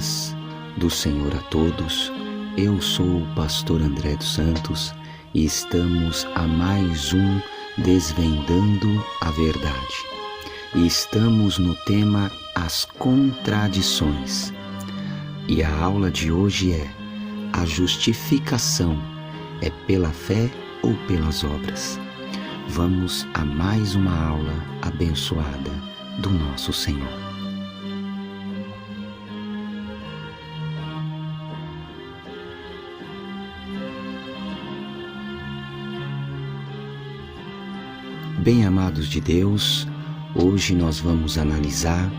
paz do Senhor a todos. Eu sou o pastor André dos Santos e estamos a mais um Desvendando a Verdade. E estamos no tema As Contradições. E a aula de hoje é: a justificação é pela fé ou pelas obras? Vamos a mais uma aula abençoada do nosso Senhor. Bem amados de Deus, hoje nós vamos analisar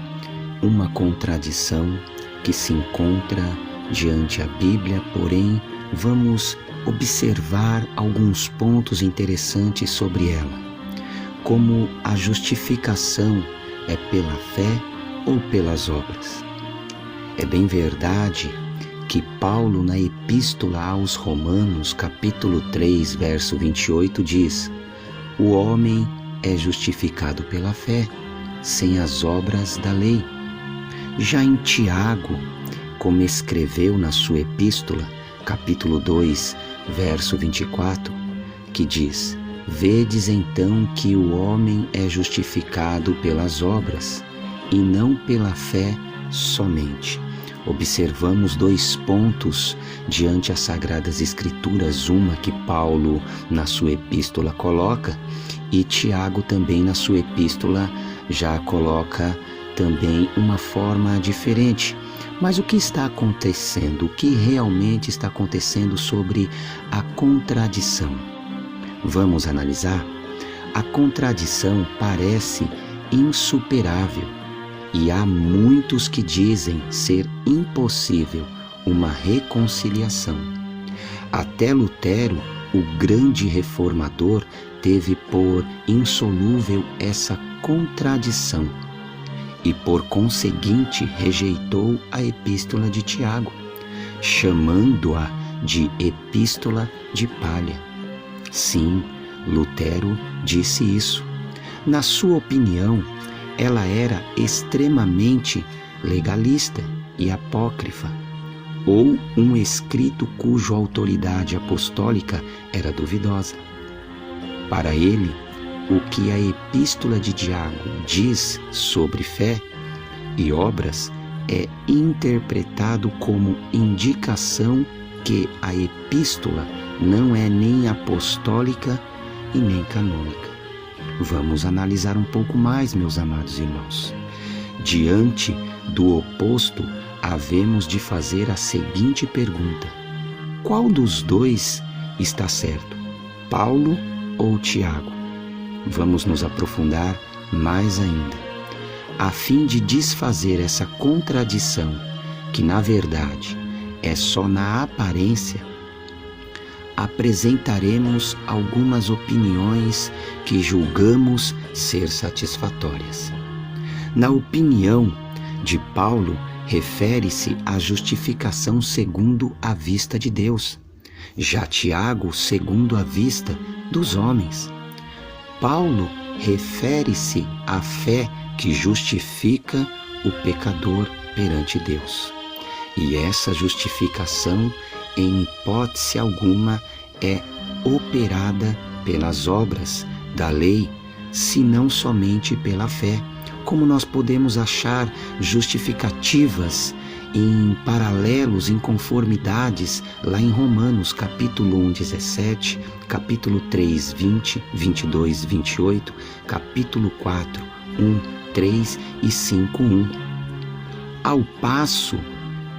uma contradição que se encontra diante a Bíblia, porém vamos observar alguns pontos interessantes sobre ela, como a justificação é pela fé ou pelas obras. É bem verdade que Paulo, na Epístola aos Romanos, capítulo 3, verso 28, diz: o homem é justificado pela fé, sem as obras da lei. Já em Tiago, como escreveu na sua epístola, capítulo 2, verso 24, que diz: vedes então que o homem é justificado pelas obras, e não pela fé somente. Observamos dois pontos diante as Sagradas Escrituras, uma que Paulo na sua epístola coloca, e Tiago também na sua epístola já coloca também uma forma diferente. Mas o que está acontecendo? O que realmente está acontecendo sobre a contradição? Vamos analisar? A contradição parece insuperável e há muitos que dizem ser impossível uma reconciliação. Até Lutero, o grande reformador, teve por insolúvel essa contradição e, por conseguinte, rejeitou a epístola de Tiago, chamando-a de epístola de palha. Sim, Lutero disse isso. Na sua opinião, ela era extremamente legalista e apócrifa, ou um escrito cuja autoridade apostólica era duvidosa. Para ele, o que a epístola de Tiago diz sobre fé e obras é interpretado como indicação que a epístola não é nem apostólica e nem canônica. Vamos analisar um pouco mais, meus amados irmãos. Diante do oposto, havemos de fazer a seguinte pergunta: qual dos dois está certo, Paulo ou Tiago? Vamos nos aprofundar mais ainda, a fim de desfazer essa contradição, que na verdade é só na aparência. Apresentaremos algumas opiniões que julgamos ser satisfatórias. Na opinião de Paulo, refere-se à justificação segundo a vista de Deus. Já Tiago, segundo a vista dos homens. Paulo refere-se à fé que justifica o pecador perante Deus. E essa justificação, em hipótese alguma, é operada pelas obras da lei, senão somente pela fé, como nós podemos achar justificativas em paralelos, em conformidades, lá em Romanos, capítulo 1, 17, capítulo 3, 20, 22, 28, capítulo 4, 1, 3 e 5, 1. Ao passo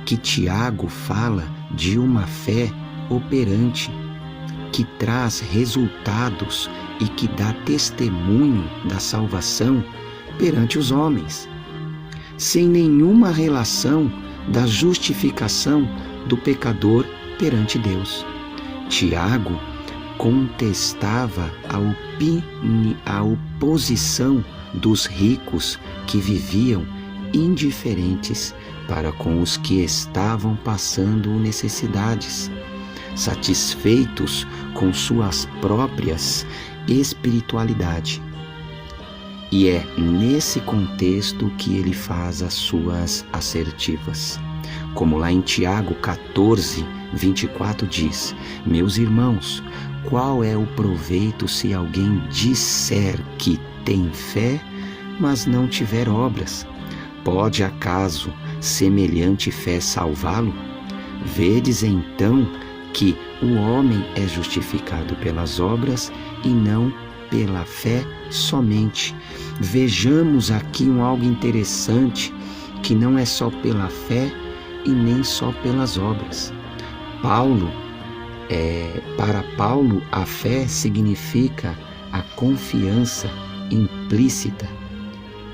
que Tiago fala de uma fé operante, que traz resultados e que dá testemunho da salvação perante os homens, sem nenhuma relação da justificação do pecador perante Deus. Tiago contestava a oposição dos ricos que viviam indiferentes para com os que estavam passando necessidades, satisfeitos com suas próprias espiritualidade. E é nesse contexto que ele faz as suas assertivas. Como lá em Tiago 14, 24 diz: meus irmãos, qual é o proveito se alguém disser que tem fé, mas não tiver obras? Pode acaso semelhante fé salvá-lo? Vedes então que o homem é justificado pelas obras e não pela fé somente. Vejamos aqui algo interessante, que não é só pela fé e nem só pelas obras. Para Paulo, a fé significa a confiança implícita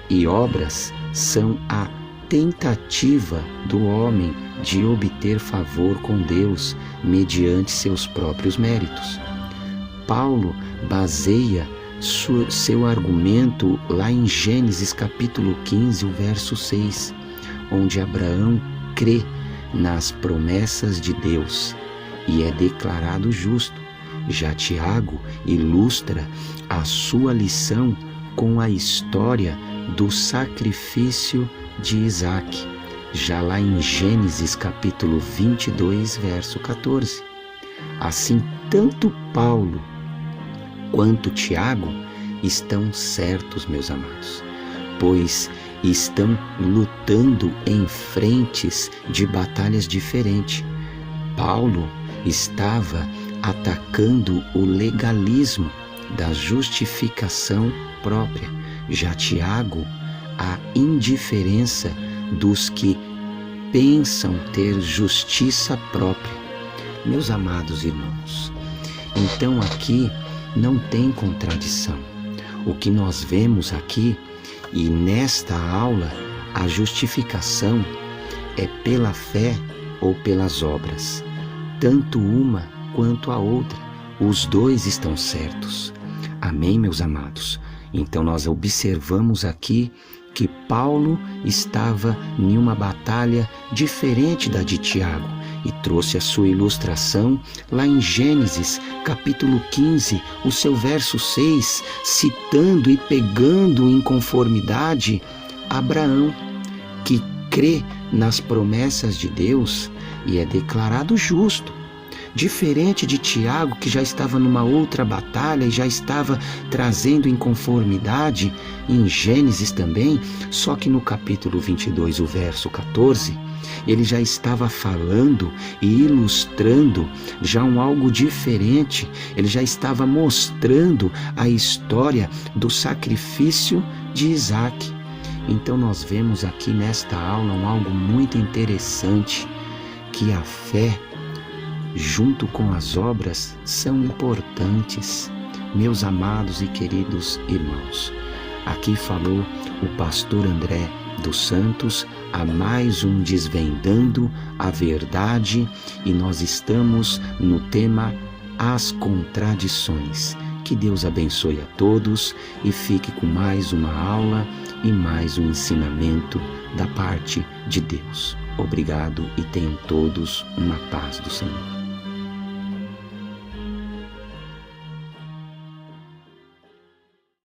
e obras são a tentativa do homem de obter favor com Deus mediante seus próprios méritos. Paulo baseia seu argumento lá em Gênesis capítulo 15, o verso 6, onde Abraão crê nas promessas de Deus e é declarado justo. Já Tiago ilustra a sua lição com a história do sacrifício de Isaque, já lá em Gênesis capítulo 22, verso 14. Assim, tanto Paulo quanto Tiago estão certos, meus amados, pois estão lutando em frentes de batalhas diferentes. Paulo estava atacando o legalismo da justificação própria. Já Tiago, a indiferença dos que pensam ter justiça própria. Meus amados irmãos, então aqui não tem contradição. O que nós vemos aqui e nesta aula, a justificação é pela fé ou pelas obras. Tanto uma quanto a outra, os dois estão certos. Amém, meus amados? Então nós observamos aqui que Paulo estava em uma batalha diferente da de Tiago e trouxe a sua ilustração lá em Gênesis capítulo 15, o seu verso 6, citando e pegando em conformidade Abraão, que crê nas promessas de Deus e é declarado justo. Diferente de Tiago, que já estava numa outra batalha e já estava trazendo inconformidade em Gênesis também, só que no capítulo 22, o verso 14, ele já estava falando e ilustrando já algo diferente. Ele já estava mostrando a história do sacrifício de Isaque. Então nós vemos aqui nesta aula algo muito interessante, que a fé junto com as obras são importantes. Meus amados e queridos irmãos, aqui falou o pastor André dos Santos a mais um Desvendando a Verdade, e nós estamos no tema As Contradições. Que Deus abençoe a todos e fique com mais uma aula e mais um ensinamento da parte de Deus. Obrigado e tenham todos uma paz do Senhor.